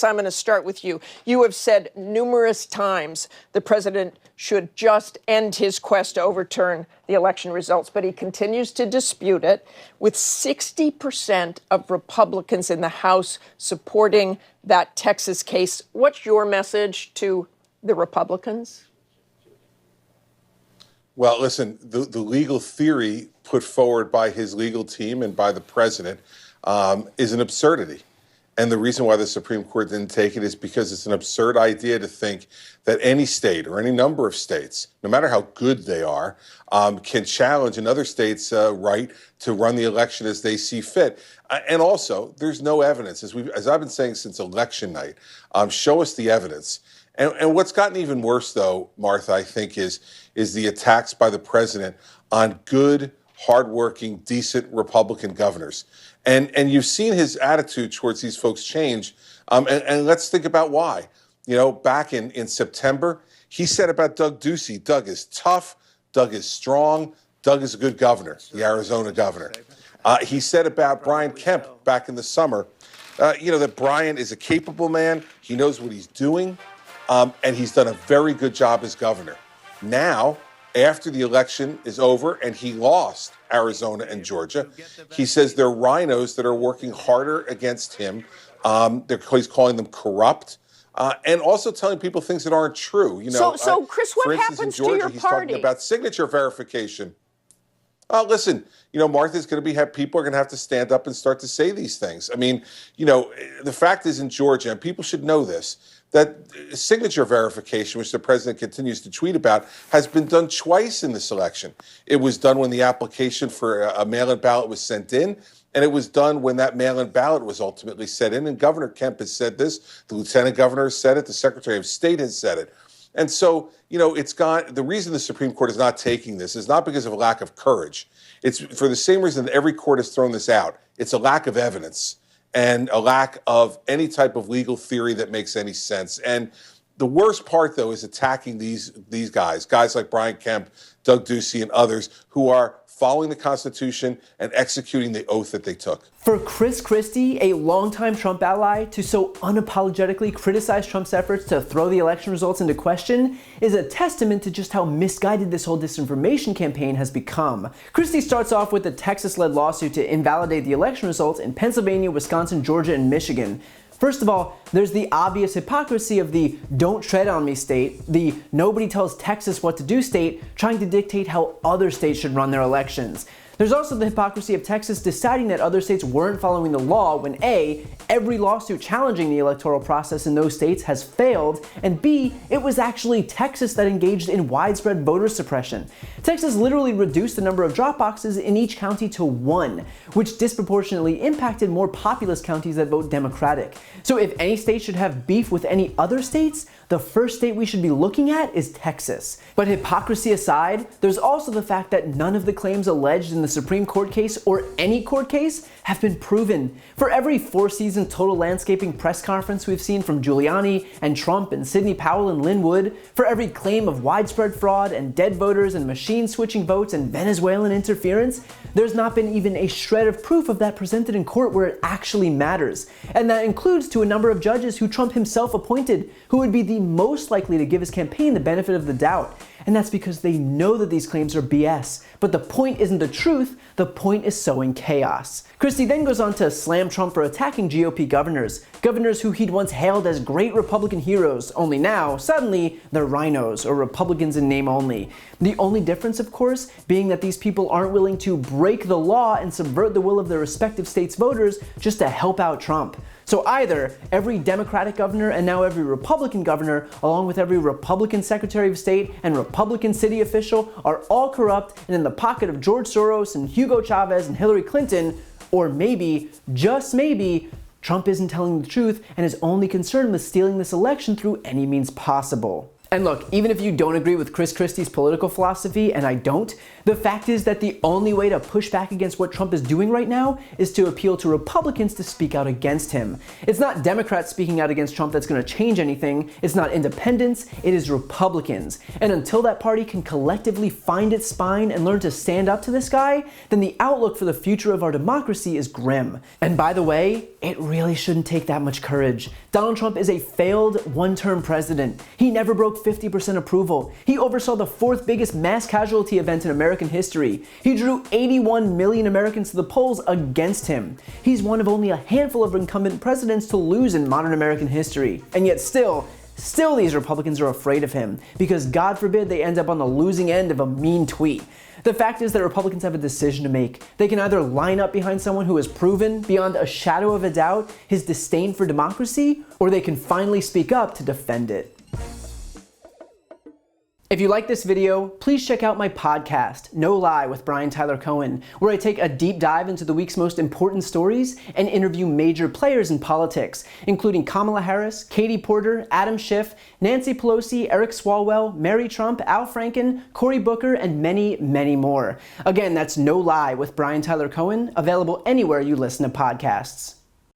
Fritz, I'm going to start with you. You have said numerous times the president should just end his quest to overturn the election results, but he continues to dispute it, with 60% of Republicans in the House supporting that Texas case. What's your message to the Republicans? Well, listen, the legal theory put forward by his legal team and by the president is an absurdity. And the reason why the Supreme Court didn't take it is because it's an absurd idea to think that any state or any number of states, no matter how good they are, can challenge another state's right to run the election as they see fit. And also, there's no evidence, as I've been saying since election night, show us the evidence. And what's gotten even worse, though, Martha, I think, is the attacks by the president on good, hardworking, decent Republican governors. And you've seen his attitude towards these folks change. And let's think about why. You know, back in September, he said about Doug Ducey, Doug is tough, Doug is strong, Doug is a good governor, the Arizona governor. He said about Brian Kemp back in the summer, that Brian is a capable man, he knows what he's doing, and he's done a very good job as governor. Now, after the election is over and he lost Arizona and Georgia, he says they're rhinos that are working harder against him. He's calling them corrupt and also telling people things that aren't true. So Chris, what happens to your party? He's talking about signature verification. Listen, Martha's going to people are going to have to stand up and start to say these things. I mean, the fact is in Georgia, and people should know this, that signature verification, which the president continues to tweet about, has been done twice in this election. It was done when the application for a mail-in ballot was sent in, and it was done when that mail-in ballot was ultimately sent in. And Governor Kemp has said this, the lieutenant governor has said it, the secretary of state has said it. And so, the reason the Supreme Court is not taking this is not because of a lack of courage. It's for the same reason that every court has thrown this out. It's a lack of evidence and a lack of any type of legal theory that makes any sense. And the worst part, though, is attacking these guys like Brian Kemp, Doug Ducey, and others who are following the Constitution and executing the oath that they took. For Chris Christie, a longtime Trump ally, to so unapologetically criticize Trump's efforts to throw the election results into question is a testament to just how misguided this whole disinformation campaign has become. Christie starts off with a Texas-led lawsuit to invalidate the election results in Pennsylvania, Wisconsin, Georgia, and Michigan. First of all, there's the obvious hypocrisy of the don't tread on me state, the nobody tells Texas what to do state, trying to dictate how other states should run their elections. There's also the hypocrisy of Texas deciding that other states weren't following the law when A, every lawsuit challenging the electoral process in those states has failed, and B, it was actually Texas that engaged in widespread voter suppression. Texas literally reduced the number of drop boxes in each county to 1, which disproportionately impacted more populous counties that vote Democratic. So if any state should have beef with any other states, the first state we should be looking at is Texas. But hypocrisy aside, there's also the fact that none of the claims alleged in the Supreme Court case or any court case have been proven. For every 4-season total landscaping press conference we've seen from Giuliani and Trump and Sidney Powell and Lin Wood, for every claim of widespread fraud and dead voters and machine switching votes and Venezuelan interference, there's not been even a shred of proof of that presented in court where it actually matters. And that includes to a number of judges who Trump himself appointed, who would be the most likely to give his campaign the benefit of the doubt. And that's because they know that these claims are BS. But the point isn't the truth, the point is sowing chaos. Christie then goes on to slam Trump for attacking GOP governors who he'd once hailed as great Republican heroes, only now, suddenly, they're rhinos, or Republicans in name only. The only difference, of course, being that these people aren't willing to break the law and subvert the will of their respective states' voters just to help out Trump. So either every Democratic governor and now every Republican governor, along with every Republican Secretary of State and Republican city official, are all corrupt and in the pocket of George Soros and Hugo Chavez and Hillary Clinton, or maybe, just maybe, Trump isn't telling the truth and is only concerned with stealing this election through any means possible. And look, even if you don't agree with Chris Christie's political philosophy, and I don't, the fact is that the only way to push back against what Trump is doing right now is to appeal to Republicans to speak out against him. It's not Democrats speaking out against Trump that's going to change anything. It's not independents, it is Republicans. And until that party can collectively find its spine and learn to stand up to this guy, then the outlook for the future of our democracy is grim. And by the way, it really shouldn't take that much courage. Donald Trump is a failed one-term president. He never broke 50% approval. He oversaw the fourth biggest mass casualty event in American history. He drew 81 million Americans to the polls against him. He's one of only a handful of incumbent presidents to lose in modern American history. And yet still these Republicans are afraid of him, because God forbid they end up on the losing end of a mean tweet. The fact is that Republicans have a decision to make. They can either line up behind someone who has proven, beyond a shadow of a doubt, his disdain for democracy, or they can finally speak up to defend it. If you like this video, please check out my podcast, No Lie with Brian Tyler Cohen, where I take a deep dive into the week's most important stories and interview major players in politics, including Kamala Harris, Katie Porter, Adam Schiff, Nancy Pelosi, Eric Swalwell, Mary Trump, Al Franken, Cory Booker, and many, many more. Again, that's No Lie with Brian Tyler Cohen, available anywhere you listen to podcasts.